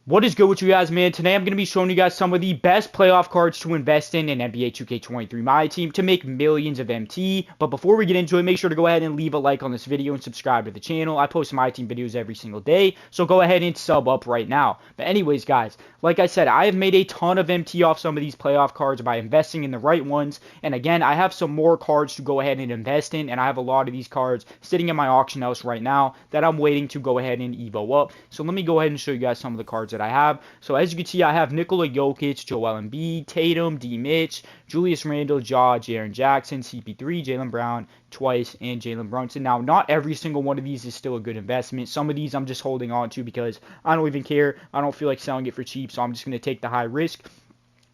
What is good with you guys, man? Today I'm going to be showing you guys some of the best playoff cards to invest in NBA 2K23 My Team to make millions of MT. But before we get into it, make sure to go ahead and leave a like on this video and subscribe to the channel. I post My Team videos every single day, so go ahead and sub up right now. But anyways, guys, like I said, I have made a ton of MT off some of these playoff cards by investing in the right ones. And again, I have some more cards to go ahead and invest in, and I have a lot of these cards sitting in my auction house right now that I'm waiting to go ahead and evo up. So let me go ahead and show you guys some of the cards that I have. So as you can see, I have Nikola Jokic, Joel Embiid, Tatum, D. Mitch, Julius Randle, Jaren Jackson, CP3, Jaylen Brown twice, and Jalen Brunson. Now, not every single one of these is still a good investment. Some of these I'm just holding on to because I don't even care. I don't feel like selling it for cheap, so I'm just going to take the high risk.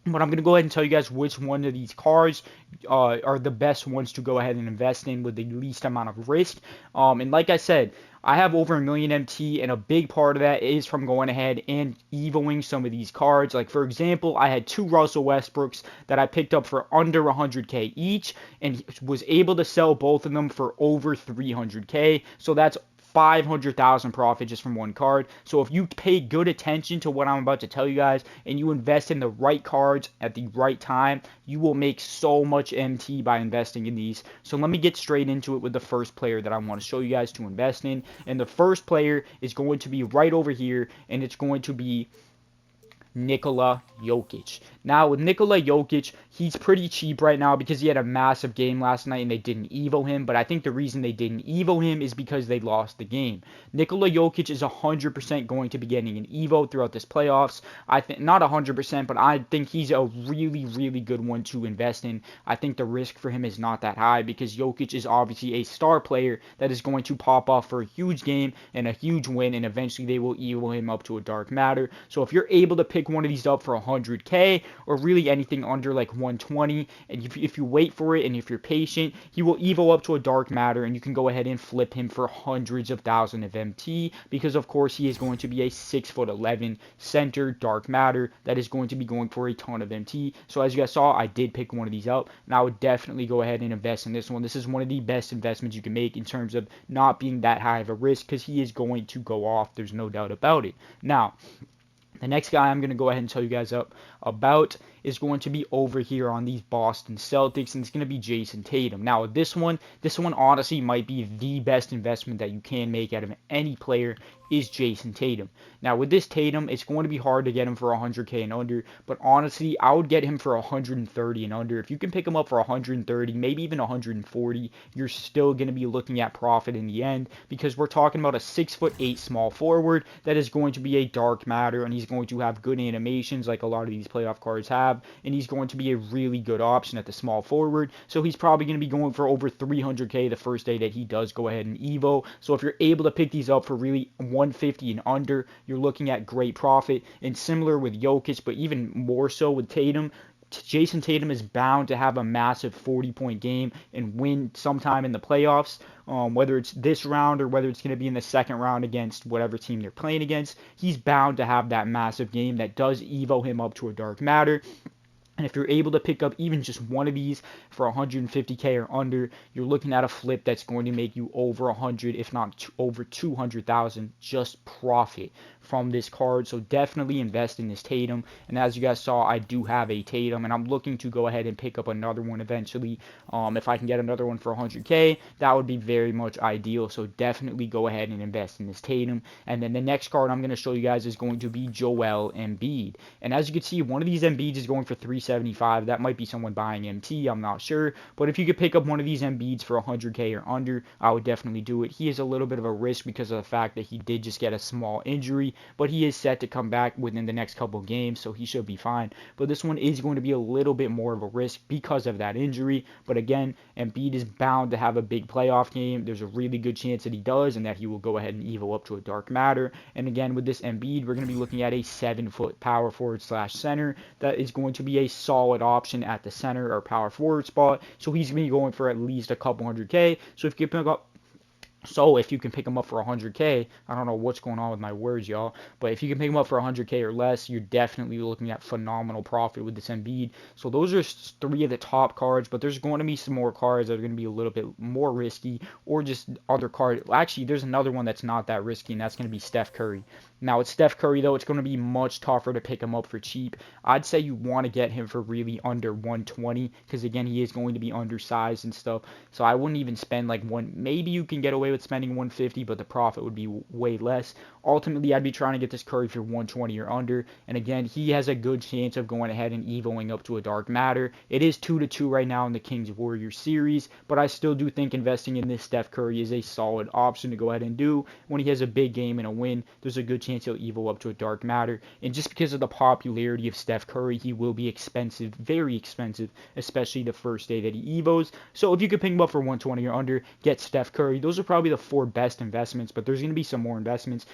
But I'm going to go ahead and tell you guys which one of these cards are the best ones to go ahead and invest in with the least amount of risk. And like I said, I have over 1 million MT, and a big part of that is from going ahead and evoing some of these cards. Like, for example, I had 2 Russell Westbrooks that I picked up for under 100k each, and was able to sell both of them for over 300k. So that's 500,000 profit just from one card. So if you pay good attention to what I'm about to tell you guys and you invest in the right cards at the right time, you will make so much MT by investing in these. So let me get straight into it with the first player that I want to show you guys to invest in. And the first player is going to be right over here, and it's going to be Nikola Jokic. Now, with Nikola Jokic, he's pretty cheap right now because he had a massive game last night and they didn't evo him. But I think the reason they didn't evo him is because they lost the game. Nikola Jokic is 100% going to be getting an evo throughout this playoffs. I think not 100%, but I think he's a really, really good one to invest in. I think the risk for him is not that high because Jokic is obviously a star player that is going to pop off for a huge game and a huge win, and eventually they will evo him up to a dark matter. So if you're able to pick one of these up for 100k or really anything under like 120, and if you wait for it and if you're patient, he will evo up to a dark matter, and you can go ahead and flip him for hundreds of thousands of MT because of course he is going to be a 6'11" center dark matter that is going to be going for a ton of MT. So as you guys saw, I did pick one of these up, and I would definitely go ahead and invest in this one. This is one of the best investments you can make in terms of not being that high of a risk because he is going to go off. There's no doubt about it. Now, the next guy I'm going to go ahead and tell you guys about is going to be over here on these Boston Celtics, and it's going to be Jason Tatum. Now, this one honestly might be the best investment that you can make out of any player is Jason Tatum. Now, with this Tatum, it's going to be hard to get him for 100k and under, but honestly, I would get him for 130 and under. If you can pick him up for 130, maybe even 140, you're still going to be looking at profit in the end because we're talking about a 6'8" small forward that is going to be a dark matter, and he's going to have good animations like a lot of these playoff cards have, and he's going to be a really good option at the small forward. So he's probably going to be going for over 300k the first day that he does go ahead and evo. So if you're able to pick these up for really 150 and under, you're looking at great profit. And similar with Jokic, but even more so with Tatum, Jason Tatum is bound to have a massive 40-point game and win sometime in the playoffs, whether it's this round or whether it's going to be in the second round against whatever team they're playing against. He's bound to have that massive game that does evo him up to a dark matter. And if you're able to pick up even just one of these for 150k or under, you're looking at a flip that's going to make you over 100, if not over 200,000 just profit from this card. So definitely invest in this Tatum. And as you guys saw, I do have a Tatum, and I'm looking to go ahead and pick up another one eventually. If I can get another one for 100k, that would be very much ideal. So definitely go ahead and invest in this Tatum. And then the next card I'm going to show you guys is going to be Joel Embiid. And as you can see, one of these Embiids is going for 375. That might be someone buying MT, I'm not sure. But if you could pick up one of these Embiids for 100k or under, I would definitely do it. He is a little bit of a risk because of the fact that he did just get a small injury, but he is set to come back within the next couple of games, so he should be fine. But this one is going to be a little bit more of a risk because of that injury. But again, Embiid is bound to have a big playoff game. There's a really good chance that he does, and that he will go ahead and evo up to a dark matter. And again, with this Embiid, we're going to be looking at a 7-foot power forward / center that is going to be a solid option at the center or power forward spot. So he's going to be going for at least a couple 100k. So if you pick up if you can pick him up for 100k, I don't know what's going on with my words, y'all, but if you can pick him up for 100k or less, you're definitely looking at phenomenal profit with this Embiid. So those are 3 of the top cards, but there's going to be some more cards that are going to be a little bit more risky, or just other cards. Actually, there's another one that's not that risky, and that's going to be Steph Curry. Now, with Steph Curry, though, it's going to be much tougher to pick him up for cheap. I'd say you want to get him for really under 120 because, again, he is going to be undersized and stuff. So I wouldn't even spend like one. Maybe you can get away with spending 150, but the profit would be way less. Ultimately, I'd be trying to get this Curry for 120 or under. And again, he has a good chance of going ahead and evoing up to a dark matter. It is 2-2 right now in the Kings-Warriors series, but I still do think investing in this Steph Curry is a solid option to go ahead and do. When he has a big game and a win, there's a good chance he'll evo up to a dark matter. And just because of the popularity of Steph Curry, he will be expensive, very expensive, especially the first day that he evos. So if you could pick him up for 120 or under, get Steph Curry. Those are probably the 4 best investments, but there's going to be some more investments.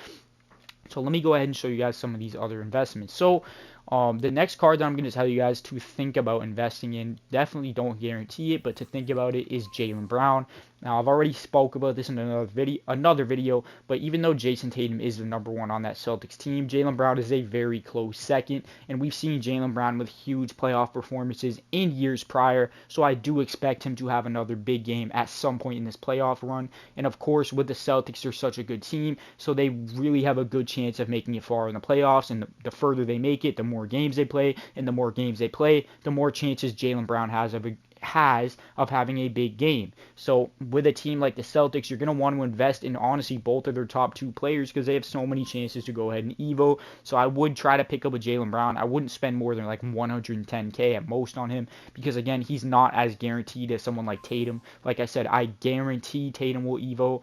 So let me go ahead and show you guys some of these other investments. So the next card that I'm going to tell you guys to think about investing in, definitely don't guarantee it, but to think about it, is Jaylen Brown. Now, I've already spoke about this in another video, but even though Jason Tatum is the #1 on that Celtics team, Jaylen Brown is a very close second, and we've seen Jaylen Brown with huge playoff performances in years prior, so I do expect him to have another big game at some point in this playoff run. And of course, with the Celtics, they're such a good team, so they really have a good chance of making it far in the playoffs, and the further they make it, the more games they play, and the more games they play, the more chances Jaylen Brown has of having a big game. So with a team like the Celtics, you're going to want to invest in, honestly, both of their top 2 players because they have so many chances to go ahead and evo. So I would try to pick up a Jaylen Brown. I wouldn't spend more than like 110K at most on him because, again, he's not as guaranteed as someone like Tatum. Like I said, I guarantee Tatum will evo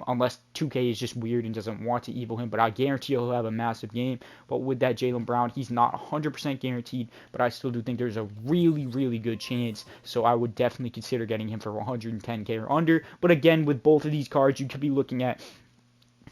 unless 2K is just weird and doesn't want to evo him, but I guarantee he'll have a massive game. But with that Jaylen Brown, he's not 100% guaranteed, but I still do think there's a really, really good chance. So I would definitely consider getting him for 110K or under. But again, with both of these cards, you could be looking at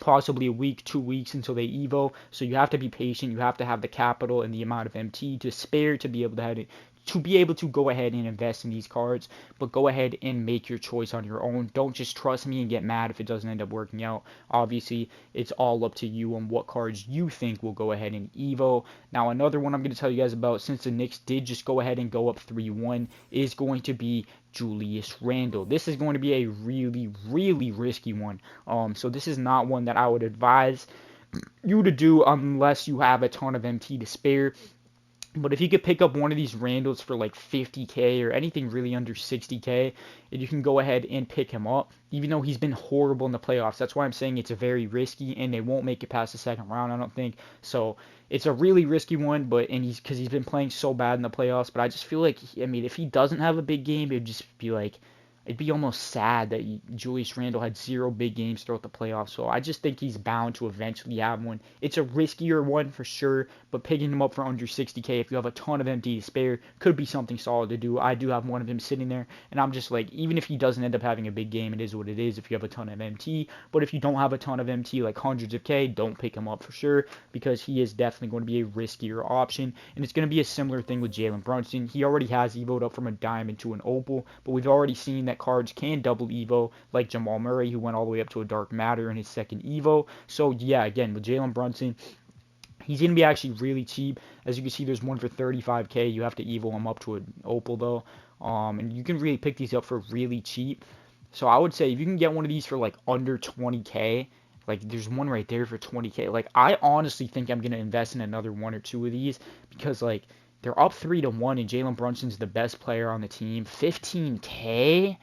possibly a week, 2 weeks until they evo. So you have to be patient. You have to have the capital and the amount of MT to spare to be able to go ahead and invest in these cards, but go ahead and make your choice on your own. Don't just trust me and get mad if it doesn't end up working out. Obviously, it's all up to you on what cards you think will go ahead and evo. Now, another one I'm going to tell you guys about, since the Knicks did just go ahead and go up 3-1, is going to be Julius Randle. This is going to be a really, really risky one. So this is not one that I would advise you to do unless you have a ton of MT to spare. But if you could pick up one of these Randles for like 50K or anything really under 60K, and you can go ahead and pick him up, even though he's been horrible in the playoffs. That's why I'm saying it's a very risky, and they won't make it past the second round, I don't think. So it's a really risky one, because he's been playing so bad in the playoffs. But I just feel like, if he doesn't have a big game, it'd just be like, it'd be almost sad that Julius Randle had 0 big games throughout the playoffs. So I just think he's bound to eventually have one. It's a riskier one for sure, but picking him up for under 60K, if you have a ton of MT to spare, could be something solid to do. I do have one of him sitting there, and I'm just like, even if he doesn't end up having a big game, it is what it is if you have a ton of MT. But if you don't have a ton of MT, like hundreds of K, don't pick him up for sure, because he is definitely going to be a riskier option. And it's going to be a similar thing with Jalen Brunson. He already has evoed up from a diamond to an opal, but we've already seen that cards can double evo, like Jamal Murray, who went all the way up to a dark matter in his second evo. So yeah, again, with Jalen Brunson, he's going to be actually really cheap. As you can see, there's one for 35K. You have to evo him up to an opal though, and you can really pick these up for really cheap. So I would say if you can get one of these for like under 20K, like there's one right there for 20K. Like I honestly think I'm going to invest in another 1 or 2 of these, because like they're up 3-1 and Jalen Brunson's the best player on the team. 15K?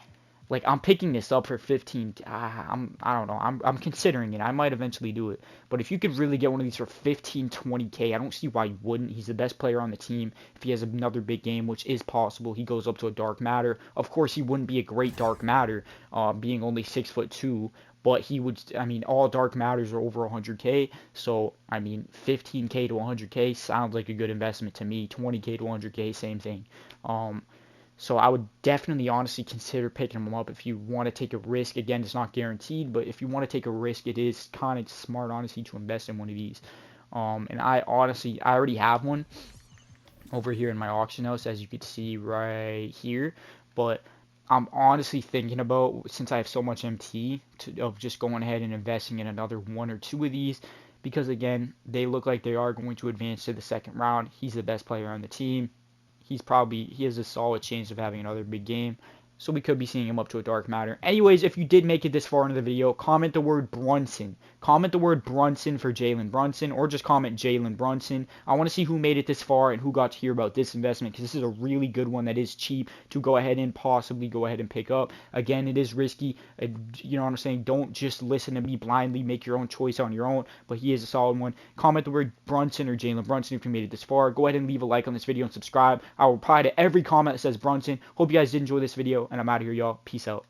Like, I'm picking this up for 15. I don't know. I'm considering it. I might eventually do it. But if you could really get one of these for 15, 20K, I don't see why you wouldn't. He's the best player on the team. If he has another big game, which is possible, he goes up to a dark matter. Of course, he wouldn't be a great dark matter, being only 6'2". But he would, all dark matters are over 100K. So, 15K to 100K sounds like a good investment to me. 20K to 100K, same thing. So I would definitely, honestly, consider picking them up if you want to take a risk. Again, it's not guaranteed, but if you want to take a risk, it is kind of smart, honestly, to invest in one of these. And I already have one over here in my auction house, as you can see right here. But I'm honestly thinking about, since I have so much MT, of just going ahead and investing in another 1 or 2 of these. Because, again, they look like they are going to advance to the second round. He's the best player on the team. He has a solid chance of having another big game. So we could be seeing him up to a dark matter. Anyways, if you did make it this far into the video, comment the word Brunson comment the word Brunson for Jalen Brunson, or just comment Jalen Brunson. I want to see who made it this far and who got to hear about this investment, because this is a really good one that is cheap to go ahead and possibly go ahead and pick up. Again, it is risky. You know what I'm saying? Don't just listen to me blindly. Make your own choice on your own, but he is a solid one. Comment the word Brunson or Jalen Brunson if you made it this far. Go ahead and leave a like on this video and subscribe. I will reply to every comment that says Brunson. Hope you guys did enjoy this video, and I'm out of here, y'all. Peace out.